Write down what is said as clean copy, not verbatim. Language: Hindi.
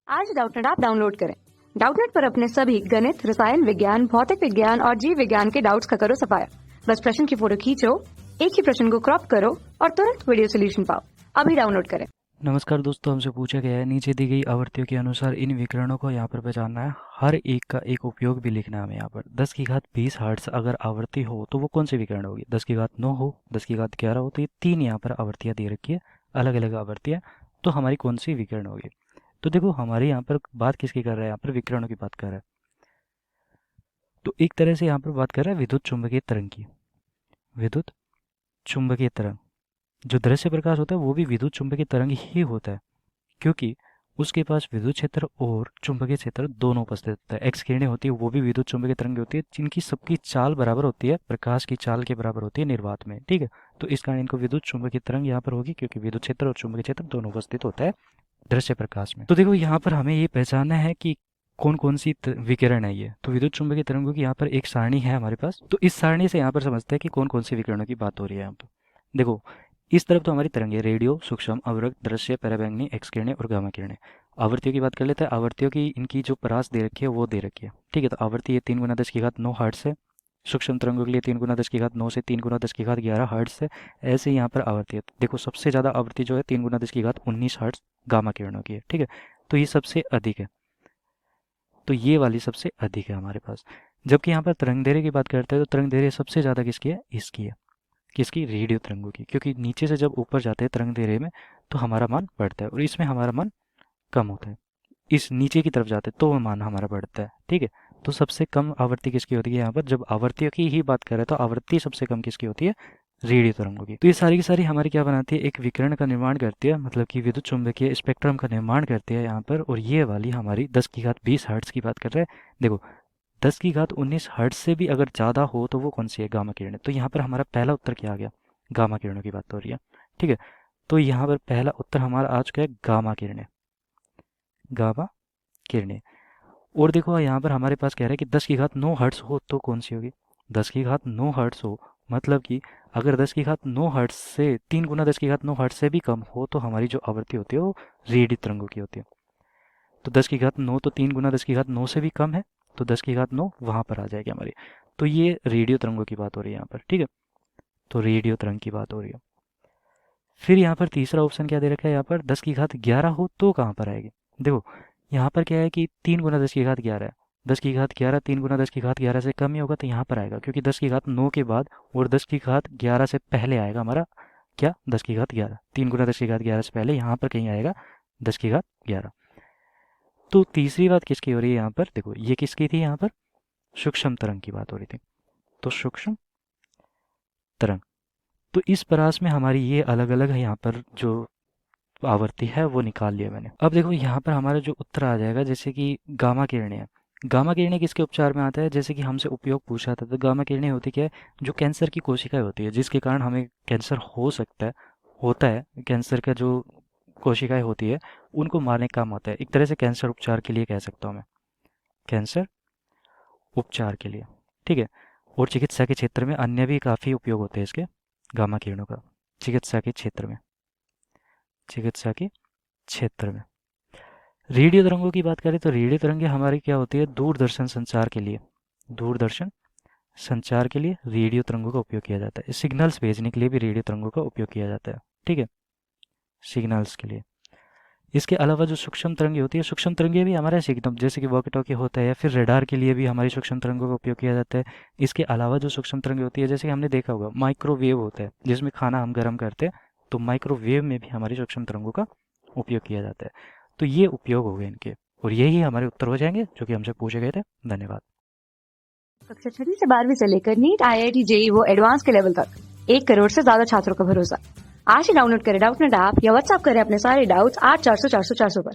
आज डाउटनेट ऐप डाउनलोड करें। डाउटनेट पर अपने सभी गणित, रसायन विज्ञान, भौतिक विज्ञान और जीव विज्ञान के डाउट्स का करो सफाया। बस प्रश्न की फोटो खींचो, एक ही प्रश्न को क्रॉप करो और तुरंत वीडियो सोल्यूशन पाओ। अभी डाउनलोड करें। नमस्कार दोस्तों, हमसे पूछा गया है नीचे दी गई आवृत्तियों के अनुसार इन विकिरणों को यहाँ पर पहचानना है। हर एक का एक उपयोग भी लिखना है हमें यहाँ पर। 10 की घात 20 हर्ट्ज अगर आवृत्ति हो तो वो कौन सी विकिरण होगी। 10 की घात 9 हो, 10 की घात 11 हो, तो ये तीन यहाँ पर आवृत्तियाँ दे रखी है, अलग अलग आवृत्तियाँ। तो हमारी कौन सी विकिरण होगी। तो देखो हमारे यहाँ पर बात किसकी कर रहा है, यहाँ पर विकिरणों की बात कर रहा है। तो एक तरह से यहाँ पर बात कर रहा है विद्युत चुंबकीय तरंग की। विद्युत चुंबकीय तरंग, जो दृश्य प्रकाश होता है वो भी विद्युत चुंबकीय तरंग ही होता है, क्योंकि उसके पास विद्युत क्षेत्र और चुंबकीय क्षेत्र दोनों उपस्थित होता है। एक्स किरणें होती है वो भी विद्युत चुंबकीय तरंग होती है, जिनकी सबकी चाल बराबर होती है, प्रकाश की चाल के बराबर होती है निर्वात में। ठीक है, तो इस कारण इनको विद्युत चुंबकीय तरंग यहाँ पर होगी, क्योंकि विद्युत क्षेत्र और चुंबकीय क्षेत्र दोनों उपस्थित होता है दृश्य प्रकाश में। तो देखो यहाँ पर हमें ये पहचानना है कि कौन कौन सी विकिरण है ये। तो विद्युत चुंबकीय तरंगों की यहाँ पर एक सारणी है हमारे पास। तो इस सारणी से यहाँ पर समझते हैं कि कौन कौन सी विकिरणों की बात हो रही है यहाँ पर। देखो इस तरफ तो हमारी तरंगें रेडियो, सूक्ष्म, अवरक्त, दृश्य, पराबैंगनी, एक्स किरणें और गामा किरणें। आवृत्तियों की बात कर लेते हैं। आवृत्तियों की इनकी जो परास दे रखी है वो दे रखी है। ठीक है, तो आवृत्ति ये 3 गुना 10 की घात 9 हर्ट्ज है। सूक्ष्म तरंगों के लिए 3 गुना 10 की घात 9 से 3 गुना 10 की घात 11 हर्ट्ज है। ऐसे ही यहाँ पर आवृत्ति है। देखो सबसे ज़्यादा आवृत्ति जो है 3 गुना 10 की घात 19 हर्ट्ज गामा किरणों की है। ठीक है, तो ये सबसे अधिक है। तो ये वाली सबसे अधिक है हमारे पास। जबकि यहाँ पर तरंग दैर्घ्य की बात करते हैं तो तरंग दैर्घ्य सबसे ज़्यादा किसकी है, इसकी है। किसकी, रेडियो तरंगों की, क्योंकि नीचे से जब ऊपर जाते हैं तरंग दैर्घ्य में तो हमारा मान बढ़ता है और इसमें हमारा मान कम होता है। इस नीचे की तरफ जाते हैं तो वो मान हमारा बढ़ता है। ठीक है, तो सबसे कम आवृत्ति किसकी होती है यहाँ पर। जब आवृत्तियों की ही बात करें तो आवृत्ति सबसे कम किसकी होती है, रेडियो तरंगों की। तो ये सारी की सारी हमारी क्या बनाती है, एक विकिरण का निर्माण करती है, मतलब कि विद्युत चुंबकीय स्पेक्ट्रम का निर्माण करती है यहाँ पर। और ये वाली हमारी 10 की घात 20 हर्ट्ज की बात कर रहे हैं। देखो 10 की घात 19 हर्ट्ज से भी अगर ज़्यादा हो तो वो कौन सी है, गामा किरणें। तो यहाँ पर हमारा पहला उत्तर क्या आ गया, गामा किरणों की बात हो रही है। ठीक है, तो यहाँ पर पहला उत्तर हमारा आ चुका है गामा किरणें, गामा किरणें। और देखो यहाँ पर हमारे पास कह रहा है कि 10 की घात 9 हर्ट्ज हो तो कौन सी होगी। 10 की घात 9 हर्ट्ज हो मतलब कि अगर 10 की घात 9 हर्ट्ज से 3 गुना 10 की घात 9 हर्ट्ज से भी कम हो तो हमारी जो आवृत्ति होती है वो रेडियो तरंगों की होती है। तो 10 की घात 9 तो 3 गुना 10 की घात 9 से भी कम है, तो 10 की घात 9 वहाँ पर आ जाएगी हमारी। तो ये रेडियो तरंगों की बात हो रही है यहाँ पर। ठीक है, तो रेडियो तरंग की बात हो रही है। फिर यहाँ पर तीसरा ऑप्शन क्या दे रखा है, यहाँ पर 10 की घात 11 हो तो कहाँ पर आएगी। देखो यहाँ पर क्या है कि 3 गुना 10 की घात 11 है। 10 की घात 11 3 गुना 10 की घात 11 से कम ही होगा, तो यहाँ पर आएगा, क्योंकि 10 की घात 9 के बाद और 10 की घात 11 से पहले आएगा हमारा क्या, 10 की घात 11। 3 गुना 10 की घात 11 से पहले यहाँ पर कहीं आएगा 10 की घात 11। तो तीसरी बात किसकी हो रही है यहाँ पर, देखो ये किसकी थी, यहाँ पर सूक्ष्म तरंग की बात हो रही थी। तो सूक्ष्म तरंग, तो इस परास में हमारी ये अलग अलग है यहाँ पर जो आवृत्ति है वो निकाल लिया मैंने। अब देखो यहाँ पर हमारा जो उत्तर आ जाएगा, जैसे कि गामा किरणें है। गामा किरणें किसके उपचार में आता है, जैसे कि हमसे उपयोग पूछा था, तो गामा किरणें होती क्या है, जो कैंसर की कोशिकाएं होती है, जिसके कारण हमें कैंसर हो सकता है, होता है। कैंसर का जो कोशिकाएं होती है उनको मारने का काम होता है। एक तरह से कैंसर उपचार के लिए कह सकता हूँ मैं, कैंसर उपचार के लिए। ठीक है, और चिकित्सा के क्षेत्र में अन्य भी काफ़ी उपयोग होते हैं इसके, गामा किरणों का, चिकित्सा के क्षेत्र में, चिकित्सा के क्षेत्र में। रेडियो तरंगों की बात करें तो रेडियो तरंगें हमारी क्या होती है, दूरदर्शन संचार के लिए, दूरदर्शन संचार के लिए रेडियो तरंगों का उपयोग किया जाता है। सिग्नल्स भेजने के लिए भी रेडियो तरंगों का उपयोग किया जाता है। ठीक है, सिग्नल्स के लिए। इसके अलावा जो सूक्ष्म तरंगें होती है, सूक्ष्म तरंगें भी हमारे सिग्नल, जैसे कि वॉकी टॉकी होता है या फिर रडार के लिए भी हमारी सूक्ष्म तरंगों का उपयोग किया जाता है। इसके अलावा जो सूक्ष्म तरंगें होती है, जैसे कि हमने देखा होगा माइक्रोवेव होता है, जिसमें खाना हम गर्म करते हैं, तो माइक्रोवेव में भी हमारी सूक्ष्म तरंगों का उपयोग किया जाता है। तो ये उपयोग हो गए इनके, और यही हमारे उत्तर हो जाएंगे जो कि हमसे पूछे गए थे। धन्यवाद। कक्षा 6 से 12वीं से लेकर नीट, IIT, JEE वो एडवांस के लेवल तक 1 करोड़ से ज्यादा छात्रों का भरोसा। आज ही डाउनलोड करें डाउटनेट ऐप या व्हाट्सएप करें अपने सारे डाउट्स 8400 400 400 पर।